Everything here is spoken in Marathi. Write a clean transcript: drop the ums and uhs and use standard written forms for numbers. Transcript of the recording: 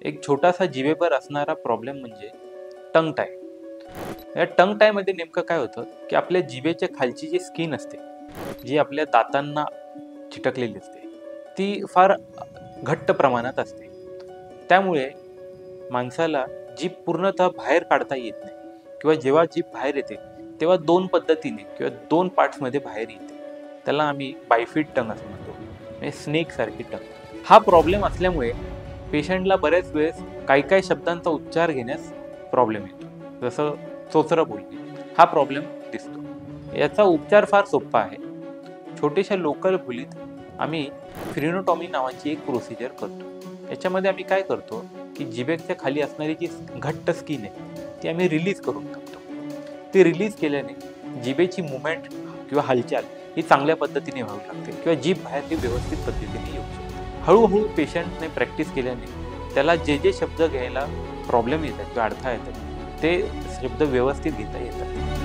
एक छोटासा जिभेवर असणारा प्रॉब्लेम म्हणजे टंग टाय. या टंग टायमध्ये नेमकं काय होतं की आपल्या जिभेच्या खालची जी स्किन असते, जी आपल्या दातांना चिटकलेली असते, ती फार घट्ट प्रमाणात असते. त्यामुळे माणसाला जीभ पूर्णतः बाहेर काढता येत नाही किंवा जेव्हा जीभ बाहेर येते तेव्हा दोन पद्धतीने किंवा दोन पार्ट्समध्ये बाहेर येते. त्याला आम्ही बायफिट टंग असं म्हणतो, म्हणजे स्नेक सारखी टंग. हा प्रॉब्लेम असल्यामुळे पेशंटला बऱ्याच वेळेस काही काही शब्दांचा उच्चार घेण्यास प्रॉब्लेम येतो, जसं चोचरं बोलणे हा प्रॉब्लेम दिसतो. याचा उपचार फार सोपा आहे. छोट्याशा लोकल खोलीत आम्ही फ्रिनोटॉमी नावाची एक प्रोसिजर करतो. याच्यामध्ये आम्ही काय करतो की जिभेच्या खाली असणारी जी घट्ट स्किन आहे ती आम्ही रिलीज करून टाकतो. ती रिलीज केल्याने जिभेची मुवमेंट किंवा हालचाल ही चांगल्या पद्धतीने व्हावी लागते किंवा जीभ बाहेर ही व्यवस्थित पद्धतीने येऊ शकते. हळूहळू पेशंटने प्रॅक्टिस केल्याने त्याला जे जे शब्द घ्यायला प्रॉब्लेम येतात किंवा अडथळा येतात ते शब्द व्यवस्थित घेता येतात.